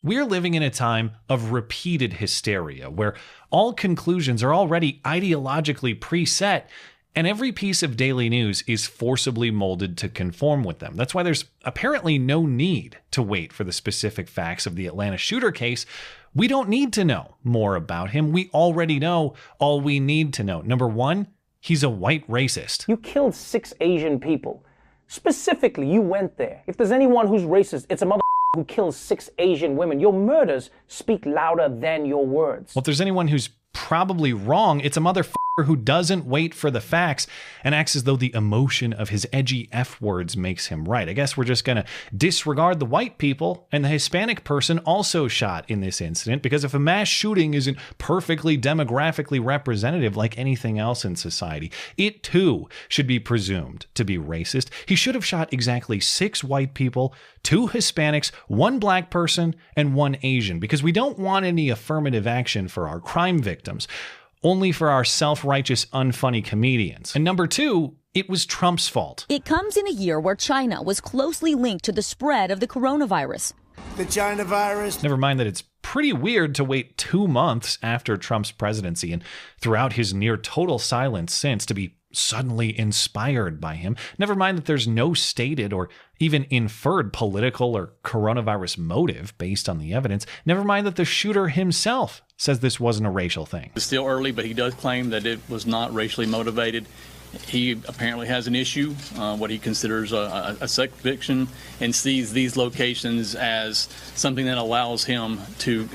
We're living in a time of repeated hysteria, where all conclusions are already ideologically preset, and every piece of daily news is forcibly molded to conform with them. That's why there's apparently no need to wait for the specific facts of the Atlanta shooter case. We don't need to know more about him. We already know all we need to know. Number one, he's a white racist. You killed 6 Asian people. Specifically, you went there. If there's anyone who's racist, it's a mother who kills 6 Asian women. Your murders speak louder than your words. Well, if there's anyone who's probably wrong, it's a motherfucker who doesn't wait for the facts and acts as though the emotion of his edgy F words makes him right. I guess we're just going to disregard the white people and the Hispanic person also shot in this incident, because if a mass shooting isn't perfectly demographically representative like anything else in society, it too should be presumed to be racist. He should have shot exactly 6 white people, 2 Hispanics, 1 black person, and 1 Asian, because we don't want any affirmative action for our crime victims, only for our self-righteous, unfunny comedians. And number 2, it was Trump's fault. It comes in a year where China was closely linked to the spread of the coronavirus. The China virus. Never mind that it's pretty weird to wait 2 months after Trump's presidency and throughout his near total silence since to be suddenly inspired by him. Never mind that there's no stated or even inferred political or coronavirus motive based on the evidence. Never mind that the shooter himself says this wasn't a racial thing. It's still early, but he does claim that it was not racially motivated. He apparently has an issue, what he considers a sex addiction, and sees these locations as something that allows him to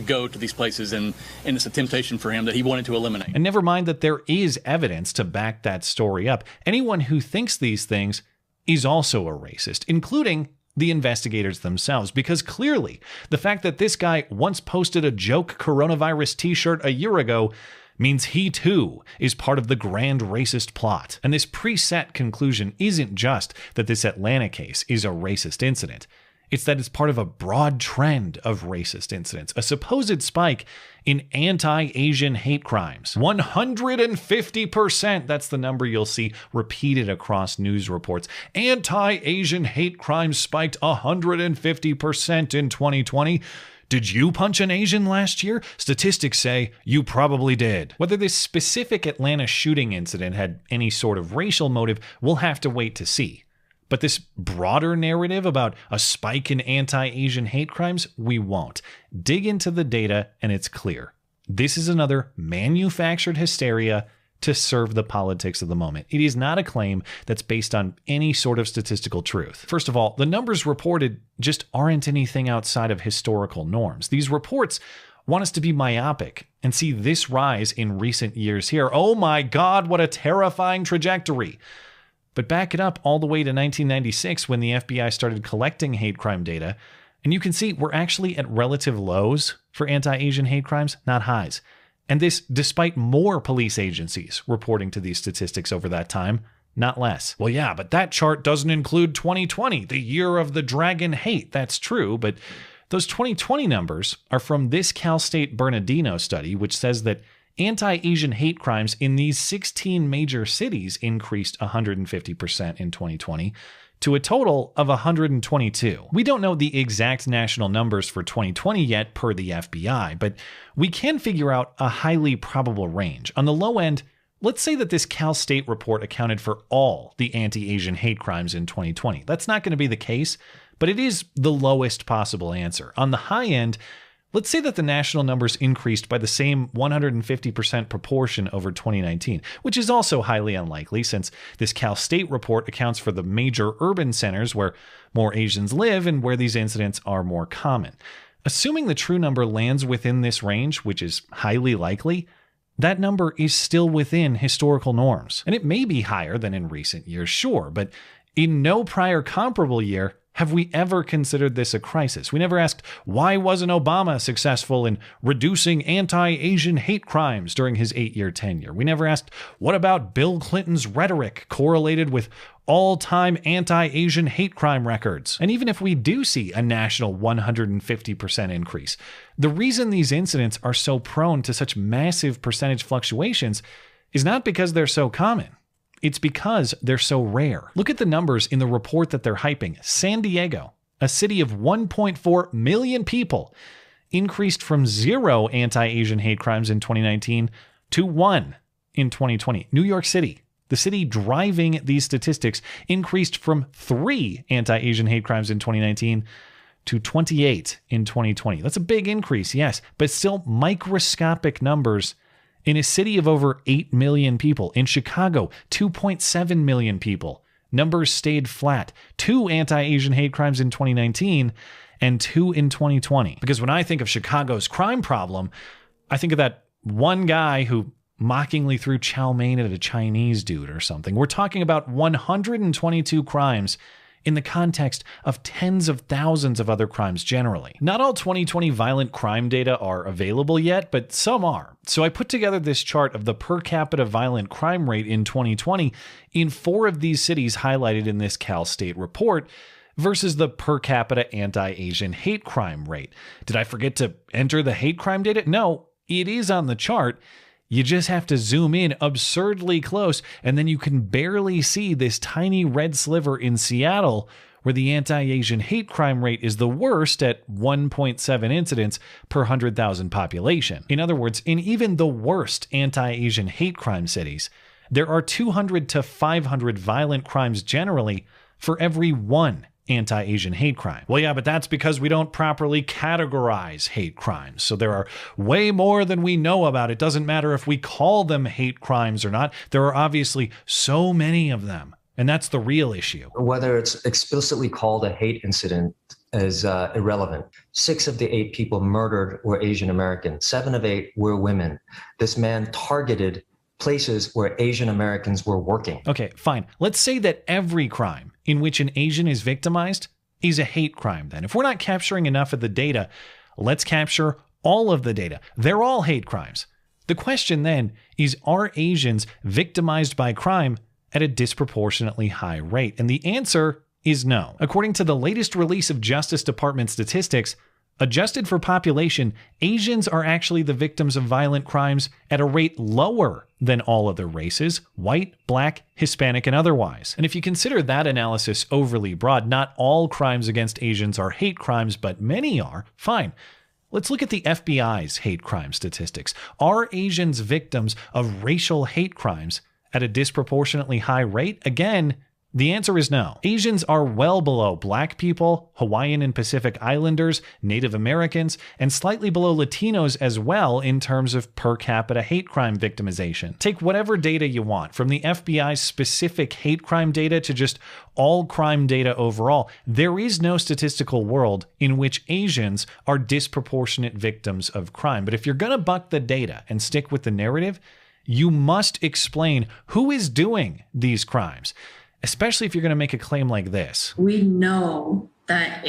go to these places, and it's a temptation for him that he wanted to eliminate. And never mind that there is evidence to back that story up. Anyone who thinks these things is also a racist, including the investigators themselves, because clearly the fact that this guy once posted a joke coronavirus t-shirt a year ago means he too is part of the grand racist plot. And this preset conclusion isn't just that this Atlanta case is a racist incident. It's that it's part of a broad trend of racist incidents, a supposed spike in anti-Asian hate crimes. 150%, that's the number you'll see repeated across news reports. Anti-Asian hate crimes spiked 150% in 2020. Did you punch an Asian last year? Statistics say you probably did. Whether this specific Atlanta shooting incident had any sort of racial motive, we'll have to wait to see. But this broader narrative about a spike in anti-Asian hate crimes, we won't. Dig into the data and it's clear. This is another manufactured hysteria to serve the politics of the moment. It is not a claim that's based on any sort of statistical truth. First of all, the numbers reported just aren't anything outside of historical norms. These reports want us to be myopic and see this rise in recent years here. Oh my God, what a terrifying trajectory. But back it up all the way to 1996 when the FBI started collecting hate crime data, and you can see we're actually at relative lows for anti-Asian hate crimes, not highs. And this despite more police agencies reporting to these statistics over that time, not less. Well, yeah, but that chart doesn't include 2020, the year of the dragon hate. That's true, but those 2020 numbers are from this Cal State Bernardino study, which says that anti-Asian hate crimes in these 16 major cities increased 150% in 2020 to a total of 122. We don't know the exact national numbers for 2020 yet per the FBI, but we can figure out a highly probable range. On the low end, let's say that this Cal State report accounted for all the anti-Asian hate crimes in 2020. That's not going to be the case, but it is the lowest possible answer. On the high end, let's say that the national numbers increased by the same 150% proportion over 2019, which is also highly unlikely since this Cal State report accounts for the major urban centers where more Asians live and where these incidents are more common. Assuming the true number lands within this range, which is highly likely, that number is still within historical norms. And it may be higher than in recent years, sure, but in no prior comparable year have we ever considered this a crisis. We never asked, why wasn't Obama successful in reducing anti-Asian hate crimes during his 8-year tenure? We never asked, what about Bill Clinton's rhetoric correlated with all-time anti-Asian hate crime records? And even if we do see a national 150% increase, the reason these incidents are so prone to such massive percentage fluctuations is not because they're so common. It's because they're so rare. Look at the numbers in the report that they're hyping. San Diego, a city of 1.4 million people, increased from 0 anti-Asian hate crimes in 2019 to 1 in 2020. New York City, the city driving these statistics, increased from 3 anti-Asian hate crimes in 2019 to 28 in 2020. That's a big increase, yes, but still microscopic numbers in a city of over 8 million people. In Chicago, 2.7 million people. Numbers stayed flat. 2 anti-Asian hate crimes in 2019 and 2 in 2020. Because when I think of Chicago's crime problem, I think of that one guy who mockingly threw chow mein at a Chinese dude or something. We're talking about 122 crimes in the context of tens of thousands of other crimes generally. Not all 2020 violent crime data are available yet, but some are. So I put together this chart of the per capita violent crime rate in 2020 in 4 of these cities highlighted in this Cal State report versus the per capita anti-Asian hate crime rate. Did I forget to enter the hate crime data? No, it is on the chart. You just have to zoom in absurdly close, and then you can barely see this tiny red sliver in Seattle, where the anti-Asian hate crime rate is the worst at 1.7 incidents per 100,000 population. In other words, in even the worst anti-Asian hate crime cities, there are 200 to 500 violent crimes generally for every 1 anti-Asian hate crime. Well, yeah, but that's because we don't properly categorize hate crimes. So there are way more than we know about. It doesn't matter if we call them hate crimes or not. There are obviously so many of them. And that's the real issue. Whether it's explicitly called a hate incident is irrelevant. 6 of the 8 people murdered were Asian American. 7 of 8 were women. This man targeted places where Asian Americans were working. Okay, fine. Let's say that every crime in which an Asian is victimized is a hate crime then. If we're not capturing enough of the data, let's capture all of the data. They're all hate crimes. The question then is, are Asians victimized by crime at a disproportionately high rate? And the answer is no. According to the latest release of Justice Department statistics, adjusted for population, Asians are actually the victims of violent crimes at a rate lower than all other races, white, black, Hispanic, and otherwise. And if you consider that analysis overly broad, not all crimes against Asians are hate crimes, but many are, fine. Let's look at the FBI's hate crime statistics. Are Asians victims of racial hate crimes at a disproportionately high rate? Again, the answer is no. Asians are well below Black people, Hawaiian and Pacific Islanders, Native Americans, and slightly below Latinos as well in terms of per capita hate crime victimization. Take whatever data you want, from the FBI's specific hate crime data to just all crime data overall. There is no statistical world in which Asians are disproportionate victims of crime. But if you're going to buck the data and stick with the narrative, you must explain who is doing these crimes, especially if you're going to make a claim like this. We know that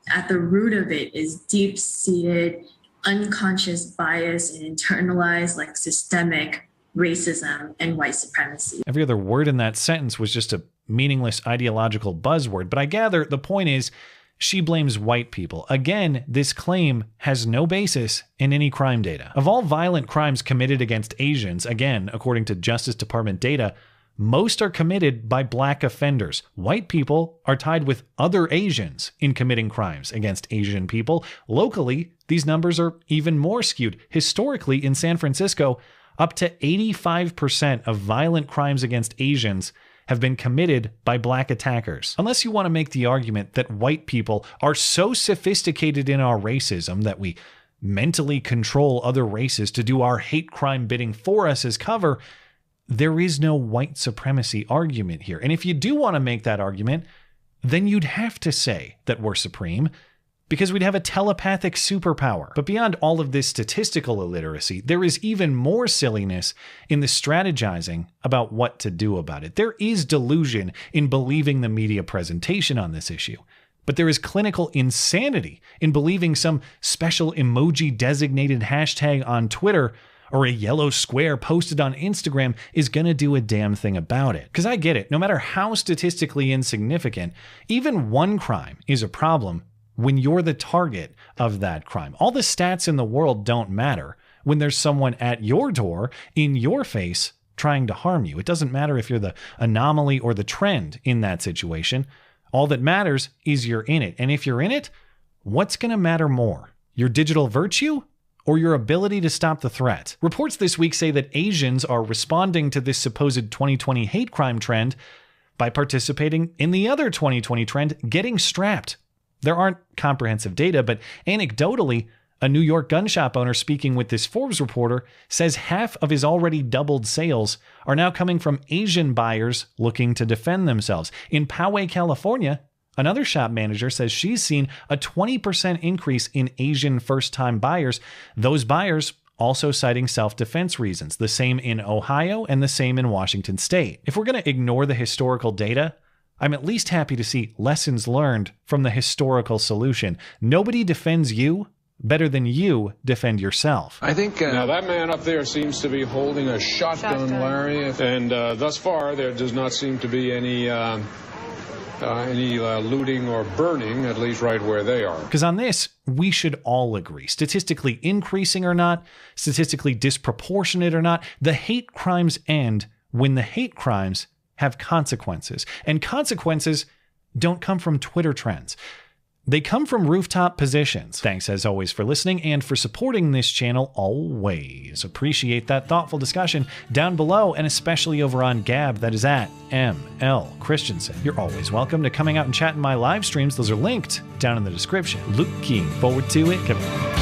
at the root of it is deep-seated, unconscious bias and internalized, systemic racism and white supremacy. Every other word in that sentence was just a meaningless ideological buzzword, but I gather the point is she blames white people. Again, this claim has no basis in any crime data. Of all violent crimes committed against Asians, again, according to Justice Department data, most are committed by Black offenders. White people are tied with other Asians in committing crimes against Asian people. Locally, these numbers are even more skewed. Historically, in San Francisco, up to 85% of violent crimes against Asians have been committed by Black attackers. Unless you want to make the argument that white people are so sophisticated in our racism that we mentally control other races to do our hate crime bidding for us as cover, there is no white supremacy argument here. And if you do want to make that argument, then you'd have to say that we're supreme, because we'd have a telepathic superpower. But beyond all of this statistical illiteracy, there is even more silliness in the strategizing about what to do about it. There is delusion in believing the media presentation on this issue, but there is clinical insanity in believing some special emoji-designated hashtag on Twitter or a yellow square posted on Instagram is going to do a damn thing about it. Because I get it, no matter how statistically insignificant, even one crime is a problem when you're the target of that crime. All the stats in the world don't matter when there's someone at your door, in your face, trying to harm you. It doesn't matter if you're the anomaly or the trend in that situation. All that matters is you're in it. And if you're in it, what's going to matter more? Your digital virtue or your ability to stop the threat? Reports this week say that Asians are responding to this supposed 2020 hate crime trend by participating in the other 2020 trend, getting strapped. There aren't comprehensive data, but anecdotally, a New York gun shop owner speaking with this Forbes reporter says half of his already doubled sales are now coming from Asian buyers looking to defend themselves. In Poway, California, another shop manager says she's seen a 20% increase in Asian first-time buyers. Those buyers also citing self-defense reasons. The same in Ohio and the same in Washington State. If we're going to ignore the historical data, I'm at least happy to see lessons learned from the historical solution. Nobody defends you better than you defend yourself. I think now that man up there seems to be holding a shotgun, Larry, and thus far there does not seem to be any looting or burning, at least right where they are. Because on this, we should all agree, statistically increasing or not, statistically disproportionate or not, the hate crimes end when the hate crimes have consequences. And consequences don't come from Twitter trends. They come from rooftop positions. Thanks as always for listening and for supporting this channel always. Appreciate that thoughtful discussion down below and especially over on Gab. That is at ML Christensen. You're always welcome to coming out and chat in my live streams. Those are linked down in the description. Looking forward to it. Come on.